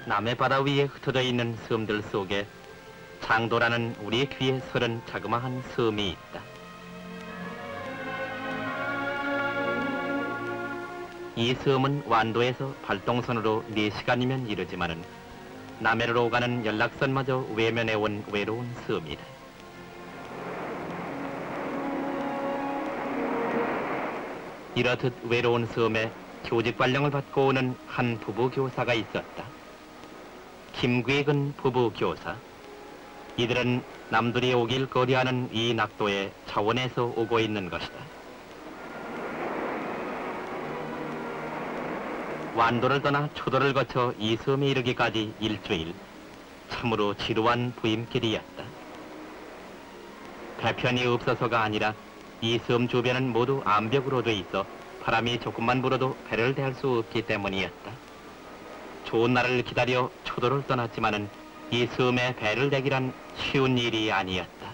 남해 바다 위에 흩어져 있는 섬들 속에 장도라는 우리의 귀에 서른 자그마한 섬이 있다. 이 섬은 완도에서 발동선으로 4시간이면 이르지만은 남해로 오가는 연락선마저 외면해 온 외로운 섬이다. 이렇듯 외로운 섬에 교직 발령을 받고 오는 한 부부 교사가 있었다. 김괴근 부부 교사. 이들은 남들이 오길 거리하는 이 낙도에 차원에서 오고 있는 것이다. 완도를 떠나 초도를 거쳐 이 섬에 이르기까지 일주일, 참으로 지루한 부임길이었다. 배편이 없어서가 아니라 이 섬 주변은 모두 암벽으로 돼 있어 바람이 조금만 불어도 배를 대할 수 없기 때문이었다. 좋은 날을 기다려 초도를 떠났지만은 이 섬에 배를 대기란 쉬운 일이 아니었다.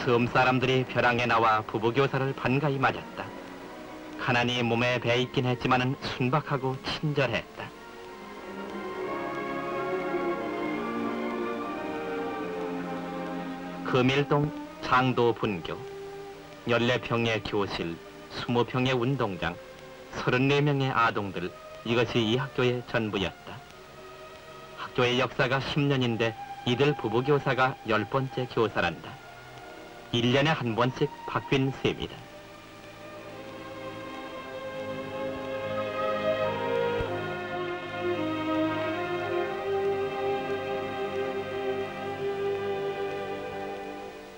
섬 사람들이 벼랑에 나와 부부교사를 반가이 맞았다. 가난이 몸에 배 있긴 했지만은 순박하고 친절했다. 금일동 장도 분교, 14평의 교실, 20평의 운동장, 34명의 아동들, 이것이 이 학교의 전부였다. 학교의 역사가 10년인데 이들 부부교사가 10번째 교사란다. 1년에 한 번씩 바뀐 셈이다.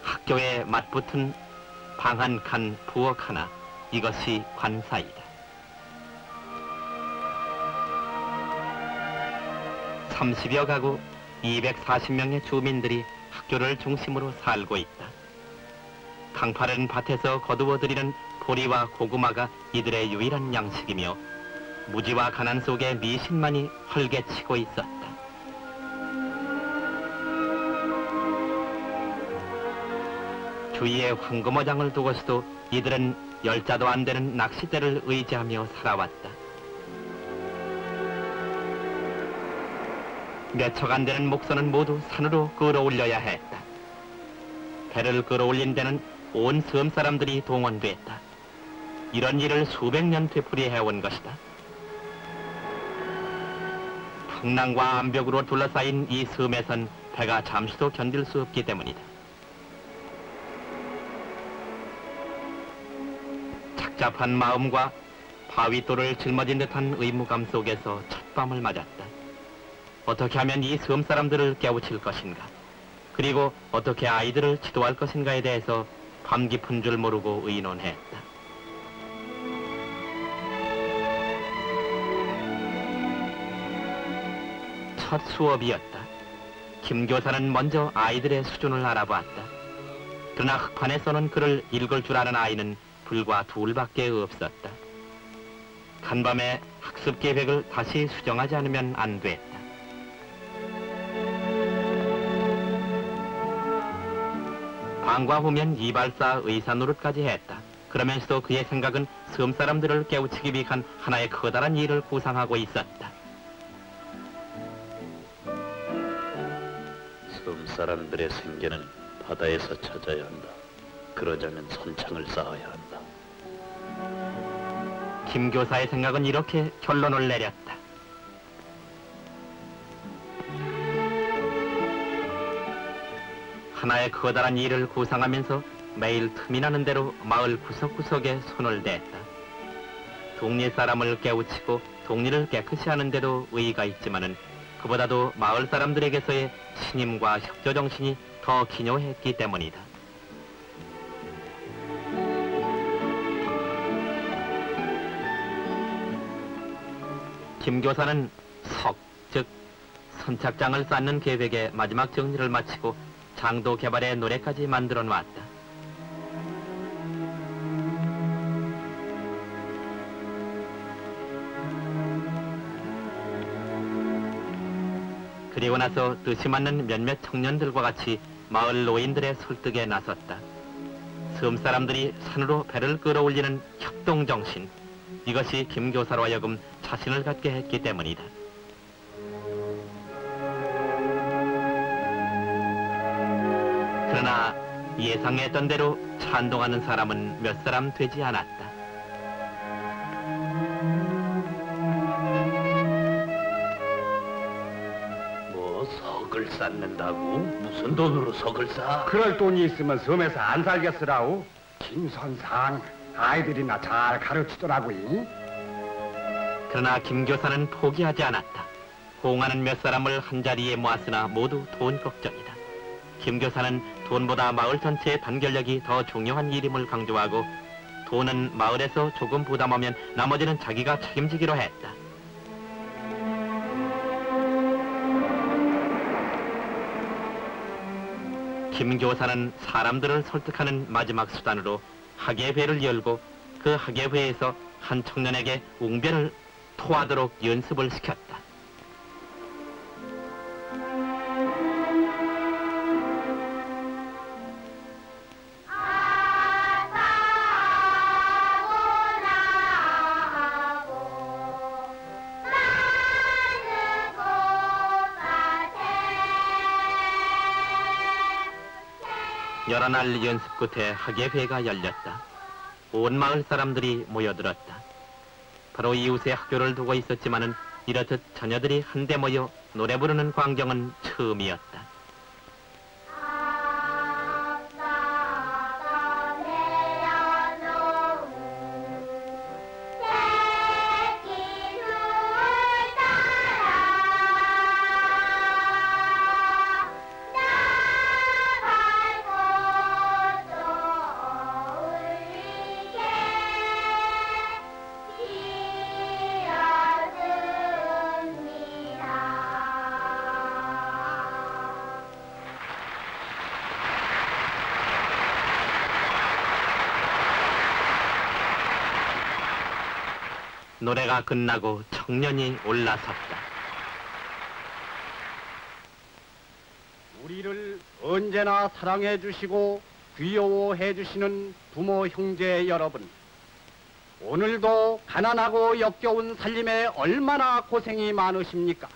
학교에 맞붙은 방 한 칸, 부엌 하나, 이것이 관사이다. 30여 가구, 240명의 주민들이 학교를 중심으로 살고 있다. 강파른 밭에서 거두어들이는 보리와 고구마가 이들의 유일한 양식이며 무지와 가난 속에 미신만이 활개치고 있었다. 주위에 황금어장을 두고서도 이들은 열자도 안 되는 낚싯대를 의지하며 살아왔다. 몇 척 안 되는 목선은 모두 산으로 끌어올려야 했다. 배를 끌어올린 데는 온 섬 사람들이 동원됐다. 이런 일을 수백 년 되풀이해온 것이다. 풍랑과 암벽으로 둘러싸인 이 섬에선 배가 잠시도 견딜 수 없기 때문이다. 착잡한 마음과 바위돌을 짊어진 듯한 의무감 속에서 첫 밤을 맞았다. 어떻게 하면 이 섬 사람들을 깨우칠 것인가, 그리고 어떻게 아이들을 지도할 것인가에 대해서 밤 깊은 줄 모르고 의논했다. 첫 수업이었다. 김 교사는 먼저 아이들의 수준을 알아봤다. 그러나 흑판에 써놓은 글을 읽을 줄 아는 아이는 불과 둘밖에 없었다. 간밤에 학습 계획을 다시 수정하지 않으면 안 됐다. 방과 후면 이발사 의사 노릇까지 했다. 그러면서도 그의 생각은 섬 사람들을 깨우치기 위한 하나의 커다란 일을 구상하고 있었다. 섬 사람들의 생계는 바다에서 찾아야 한다. 그러자면 선창을 쌓아야 한다. 김 교사의 생각은 이렇게 결론을 내렸다. 하나의 커다란 일을 구상하면서 매일 틈이 나는 대로 마을 구석구석에 손을 댔다. 동리 사람을 깨우치고 동리를 깨끗이 하는 데도 의의가 있지만은 그보다도 마을 사람들에게서의 신임과 협조 정신이 더 기묘했기 때문이다. 김 교사는 석, 즉 선착장을 쌓는 계획의 마지막 정리를 마치고 장도 개발의 노래까지 만들어 놨다. 그리고 나서 뜻이 맞는 몇몇 청년들과 같이 마을 노인들의 설득에 나섰다. 섬 사람들이 산으로 배를 끌어올리는 협동정신, 이것이 김 교사로 하여금 자신을 갖게 했기 때문이다. 그러나 예상했던 대로 찬동하는 사람은 몇 사람 되지 않았다. 뭐 석을 쌓는다고? 무슨 돈으로 석을 쌓아? 그럴 돈이 있으면 섬에서 안 살겠으라우. 김선상 아이들이나 잘 가르치더라고. 그러나 김 교사는 포기하지 않았다. 호응하는 몇 사람을 한자리에 모았으나 모두 돈 걱정이다. 김 교사는 돈보다 마을 전체의 단결력이 더 중요한 일임을 강조하고 돈은 마을에서 조금 부담하면 나머지는 자기가 책임지기로 했다. 김 교사는 사람들을 설득하는 마지막 수단으로 학예회를 열고 그 학예회에서 한 청년에게 웅변을 토하도록 연습을 시켰다. 여러 날 연습 끝에 학예회가 열렸다. 온 마을 사람들이 모여들었다. 바로 이웃에 학교를 두고 있었지만은 이렇듯 자녀들이 한데 모여 노래 부르는 광경은 처음이었다. 노래가 끝나고 청년이 올라섰다. 우리를 언제나 사랑해 주시고 귀여워해 주시는 부모 형제 여러분, 오늘도 가난하고 역겨운 살림에 얼마나 고생이 많으십니까?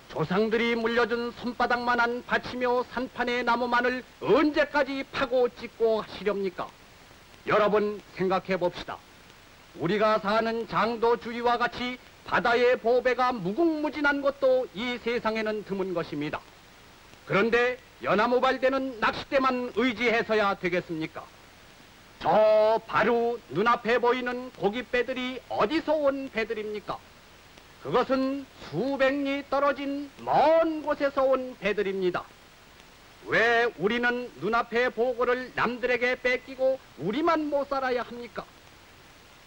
조상들이 물려준 손바닥만한 밭이며 산판의 나무만을 언제까지 파고 찢고 하시렵니까? 여러분 생각해 봅시다. 우리가 사는 장도주의와 같이 바다의 보배가 무궁무진한 것도 이 세상에는 드문 것입니다. 그런데 연나무발대는 낚싯대만 의지해서야 되겠습니까? 저 바로 눈앞에 보이는 고깃배들이 어디서 온 배들입니까? 그것은 수백 리 떨어진 먼 곳에서 온 배들입니다. 왜 우리는 눈앞의 보고를 남들에게 뺏기고 우리만 못 살아야 합니까?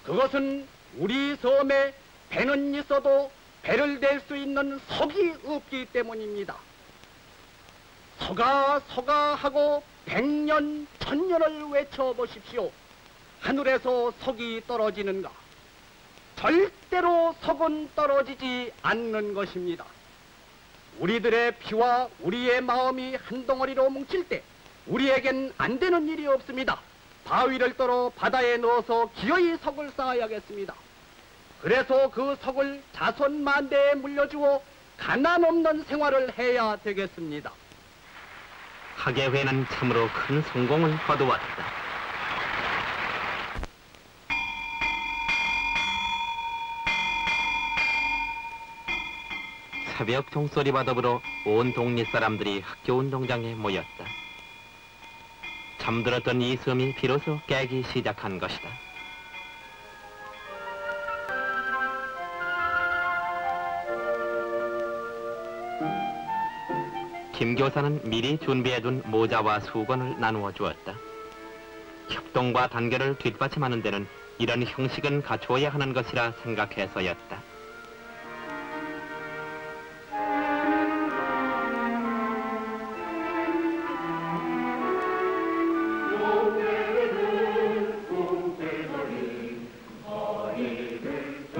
그것은 우리 섬에 배는 있어도 배를 댈 수 있는 석이 없기 때문입니다. 서가 서가 하고 100년, 1000년을 외쳐보십시오. 하늘에서 석이 떨어지는가? 절대로 석은 떨어지지 않는 것입니다. 우리들의 피와 우리의 마음이 한 덩어리로 뭉칠 때 우리에겐 안 되는 일이 없습니다. 바위를 떨어 바다에 넣어서 기어이 석을 쌓아야겠습니다. 그래서 그 석을 자손만대에 물려주어 가난 없는 생활을 해야 되겠습니다. 학예회는 참으로 큰 성공을 거두었다. 새벽 종소리와 더불어 온 동네 사람들이 학교 운동장에 모였다. 잠들었던 이 섬이 비로소 깨기 시작한 것이다. 김 교사는 미리 준비해둔 모자와 수건을 나누어 주었다. 협동과 단결을 뒷받침하는 데는 이런 형식은 갖추어야 하는 것이라 생각해서였다.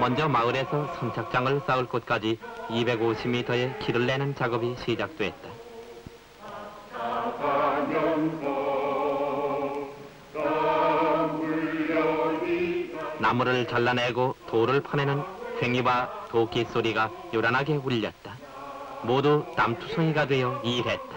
먼저 마을에서 선착장을 쌓을 곳까지 250m의 길을 내는 작업이 시작됐다. 나무를 잘라내고 돌을 퍼내는 괭이와 도끼 소리가 요란하게 울렸다. 모두 땀투성이가 되어 일했다.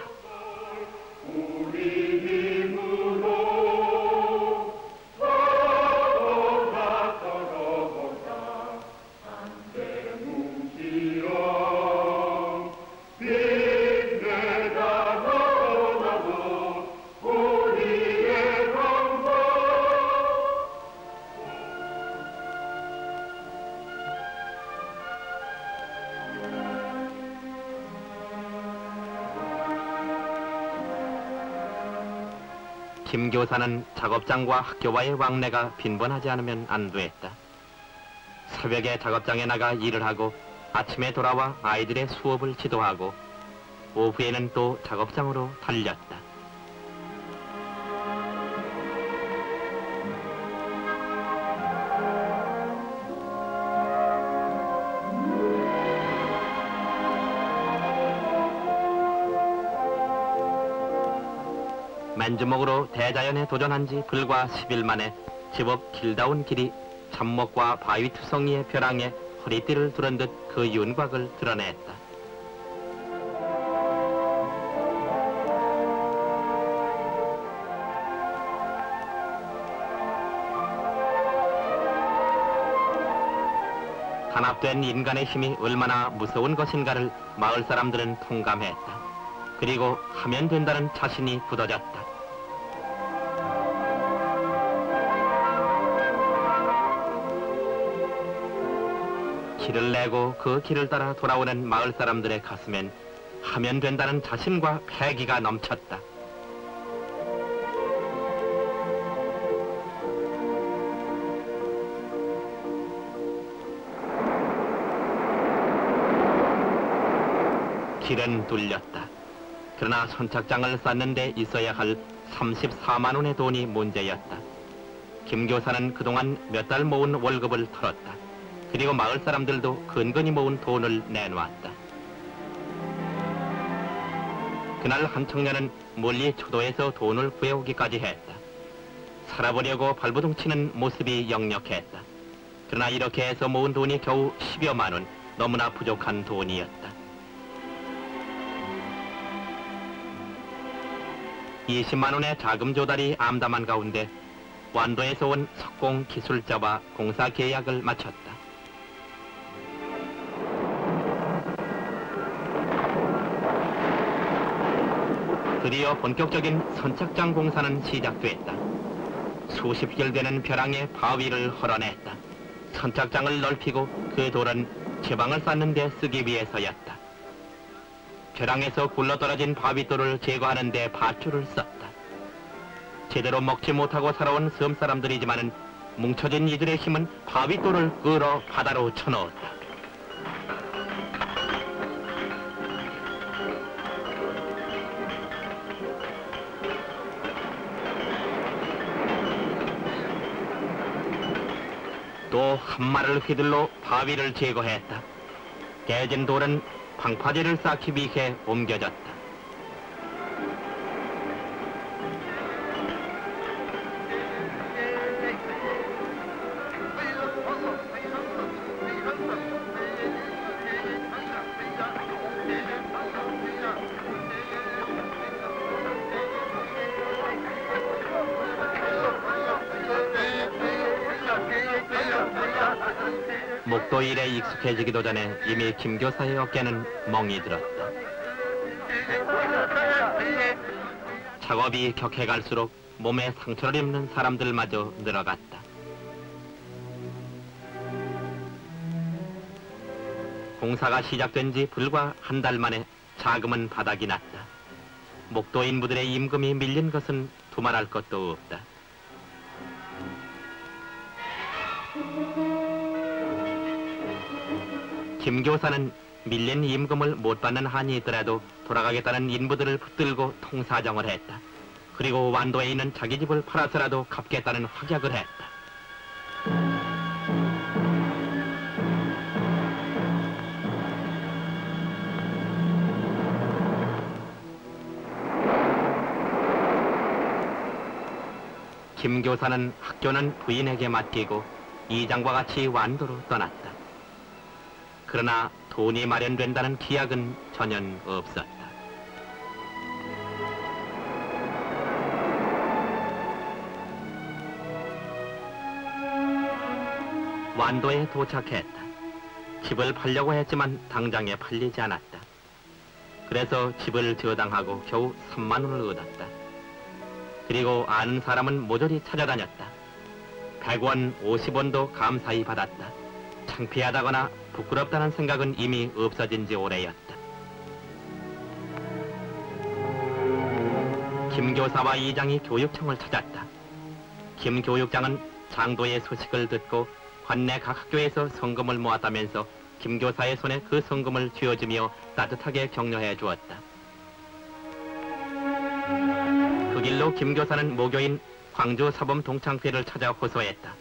김 교사는 작업장과 학교와의 왕래가 빈번하지 않으면 안 됐다. 새벽에 작업장에 나가 일을 하고 아침에 돌아와 아이들의 수업을 지도하고 오후에는 또 작업장으로 달렸다. 맨주먹으로 대자연에 도전한 지 불과 10일 만에 제법 길다운 길이 잡목과 바위투성이의 벼랑에 허리띠를 두른 듯 그 윤곽을 드러냈다. 단합된 인간의 힘이 얼마나 무서운 것인가를 마을 사람들은 통감했다. 그리고 하면 된다는 자신이 굳어졌다. 길을 내고 그 길을 따라 돌아오는 마을 사람들의 가슴엔 하면 된다는 자신과 패기가 넘쳤다. 길은 뚫렸다. 그러나 선착장을 쌓는 데 있어야 할 34만 원의 돈이 문제였다. 김 교사는 그동안 몇 달 모은 월급을 털었다. 그리고 마을 사람들도 근근히 모은 돈을 내놓았다. 그날 한 청년은 멀리 초도에서 돈을 구해오기까지 했다. 살아보려고 발버둥 치는 모습이 역력했다. 그러나 이렇게 해서 모은 돈이 겨우 10여만 원, 너무나 부족한 돈이었다. 20만 원의 자금 조달이 암담한 가운데 완도에서 온 석공 기술자와 공사 계약을 마쳤다. 드디어 본격적인 선착장 공사는 시작됐다. 수십 길 되는 벼랑에 바위를 헐어냈다. 선착장을 넓히고 그 돌은 제방을 쌓는 데 쓰기 위해서였다. 벼랑에서 굴러떨어진 바위돌을 제거하는 데 밧줄을 썼다. 제대로 먹지 못하고 살아온 섬 사람들이지만은 뭉쳐진 이들의 힘은 바위돌을 끌어 바다로 쳐넣었다. 또 한 말을 휘둘러 바위를 제거했다. 깨진 돌은 방파제를 쌓기 위해 옮겨졌다. 목도 일에 익숙해지기도 전에 이미 김 교사의 어깨는 멍이 들었다. 작업이 격해갈수록 몸에 상처를 입는 사람들마저 늘어갔다. 공사가 시작된 지 불과 한 달 만에 자금은 바닥이 났다. 목도 인부들의 임금이 밀린 것은 두말할 것도 없다. 김 교사는 밀린 임금을 못 받는 한이 있더라도 돌아가겠다는 인부들을 붙들고 통사정을 했다. 그리고 완도에 있는 자기 집을 팔아서라도 갚겠다는 확약을 했다. 김 교사는 학교는 부인에게 맡기고 이장과 같이 완도로 떠났다. 그러나 돈이 마련된다는 기약은 전혀 없었다. 완도에 도착했다. 집을 팔려고 했지만 당장에 팔리지 않았다. 그래서 집을 저당하고 겨우 3만 원을 얻었다. 그리고 아는 사람은 모조리 찾아다녔다. 100원, 50원도 감사히 받았다. 창피하다거나 부끄럽다는 생각은 이미 없어진 지 오래였다. 김 교사와 이장이 교육청을 찾았다. 김 교육장은 장도의 소식을 듣고 관내 각 학교에서 성금을 모았다면서 김 교사의 손에 그 성금을 쥐어주며 따뜻하게 격려해 주었다. 그 길로 김 교사는 모교인 광주 사범 동창회를 찾아 호소했다.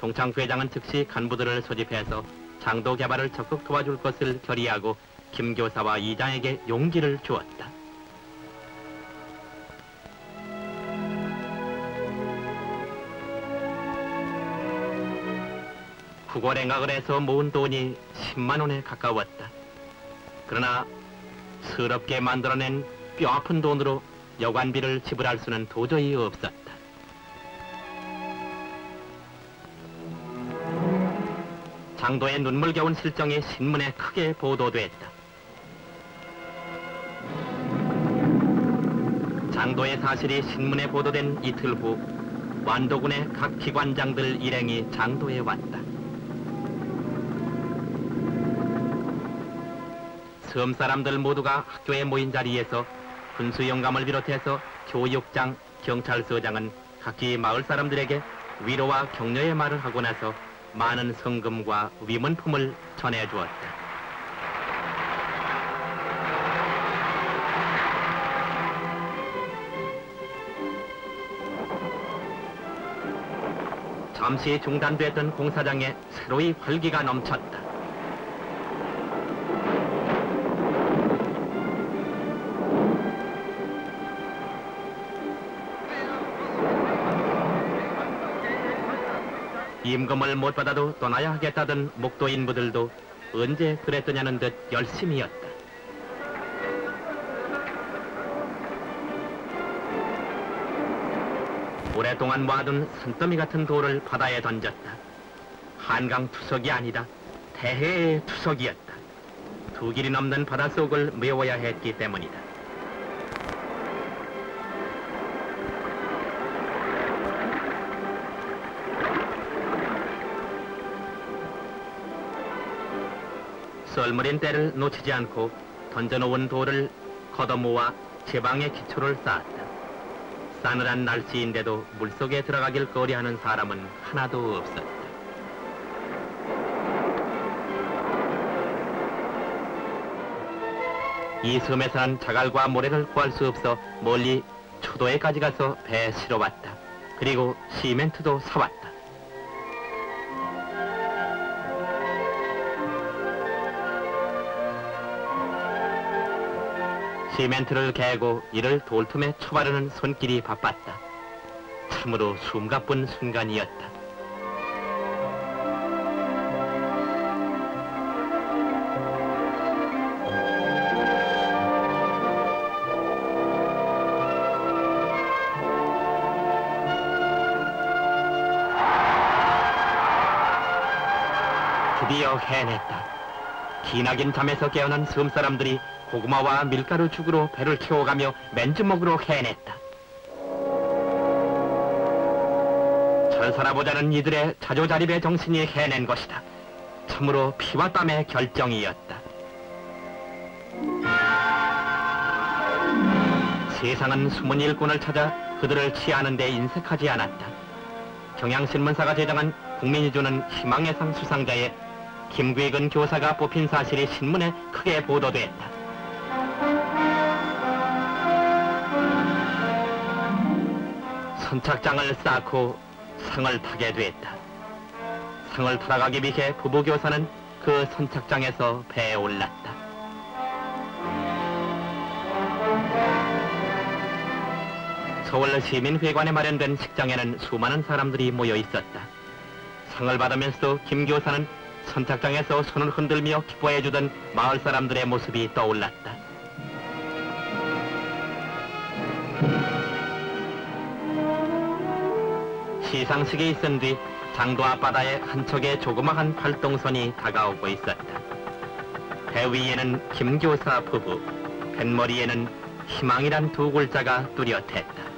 동창회장은 즉시 간부들을 소집해서 장도 개발을 적극 도와줄 것을 결의하고 김 교사와 이장에게 용기를 주었다. 구걸행각을 해서 모은 돈이 10만 원에 가까웠다. 그러나 서럽게 만들어낸 뼈아픈 돈으로 여관비를 지불할 수는 도저히 없었다. 장도의 눈물겨운 실정이 신문에 크게 보도됐다. 장도의 사실이 신문에 보도된 이틀 후 완도군의 각 기관장들 일행이 장도에 왔다. 섬 사람들 모두가 학교에 모인 자리에서 군수 영감을 비롯해서 교육장, 경찰서장은 각기 마을 사람들에게 위로와 격려의 말을 하고 나서 많은 성금과 위문품을 전해주었다. 잠시 중단됐던 공사장에 새로이 활기가 넘쳤다. 임금을 못 받아도 떠나야 하겠다던 목도 인부들도 언제 그랬더냐는 듯 열심이었다. 오랫동안 모아둔 산더미 같은 돌을 바다에 던졌다. 한강 투석이 아니다. 대해의 투석이었다. 두 길이 넘는 바닷속을 메워야 했기 때문이다. 썰물인 때를 놓치지 않고 던져놓은 돌을 걷어모아 제방의 기초를 쌓았다. 싸늘한 날씨인데도 물속에 들어가길 꺼려하는 사람은 하나도 없었다. 이 섬에서는 자갈과 모래를 구할 수 없어 멀리 초도에까지 가서 배에 실어왔다. 그리고 시멘트도 사왔다. 시멘트를 개고 이를 돌틈에 쳐바르는 손길이 바빴다. 참으로 숨가쁜 순간이었다. 드디어 해냈다. 기나긴 잠에서 깨어난 섬 사람들이 고구마와 밀가루 죽으로 배를 태워가며 맨주먹으로 해냈다. 철살아보자는 이들의 자조자립의 정신이 해낸 것이다. 참으로 피와 땀의 결정이었다. 세상은 숨은 일꾼을 찾아 그들을 치하하는 데 인색하지 않았다. 경향신문사가 제정한 국민이 주는 희망의 상 수상자의 김귀근 교사가 뽑힌 사실이 신문에 크게 보도됐다. 선착장을 쌓고 상을 타게 됐다. 상을 타러 가기 위해 부부교사는 그 선착장에서 배에 올랐다. 서울 시민회관에 마련된 식장에는 수많은 사람들이 모여 있었다. 상을 받으면서도 김 교사는 선착장에서 손을 흔들며 기뻐해주던 마을 사람들의 모습이 떠올랐다. 시상식이 있은 뒤 장도 앞바다에 한 척의 조그마한 활동선이 다가오고 있었다. 배 위에는 김 교사 부부, 뱃머리에는 희망이란 두 글자가 뚜렷했다.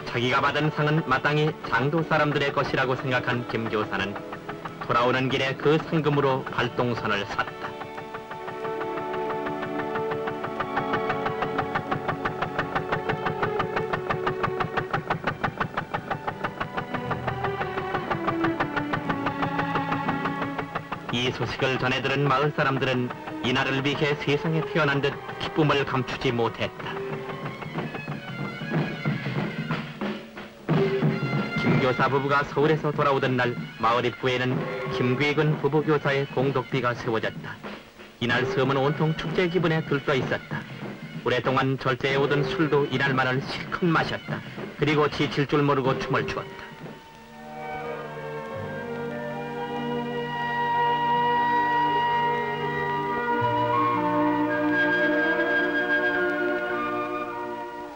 자기가 받은 상은 마땅히 장도 사람들의 것이라고 생각한 김 교사는 돌아오는 길에 그 상금으로 활동선을 샀다. 이 소식을 전해 들은 마을 사람들은 이날을 위해 세상에 태어난 듯 기쁨을 감추지 못했다. 김 교사 부부가 서울에서 돌아오던 날 마을 입구에는 김귀근 부부 교사의 공덕비가 세워졌다. 이날 섬은 온통 축제 기분에 들떠 있었다. 오랫동안 절제해 오던 술도 이날만을 실컷 마셨다. 그리고 지칠 줄 모르고 춤을 추었다.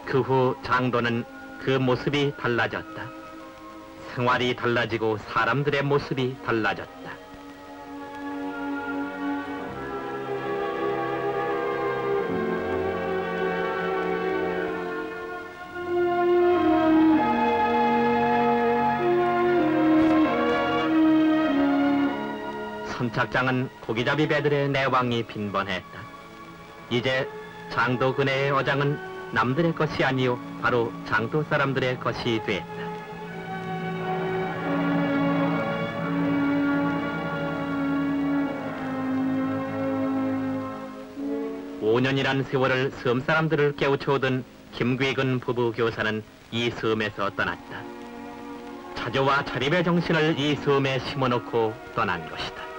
그 후 장도는 그 모습이 달라졌다. 생활이 달라지고 사람들의 모습이 달라졌다. 선착장은 고기잡이 배들의 내왕이 빈번했다. 이제 장도 그네의 어장은 남들의 것이 아니요 바로 장도 사람들의 것이 됐다. 5년이란 세월을 섬 사람들을 깨우쳐오던 김귀근 부부 교사는 이 섬에서 떠났다. 자조와 자립의 정신을 이 섬에 심어놓고 떠난 것이다.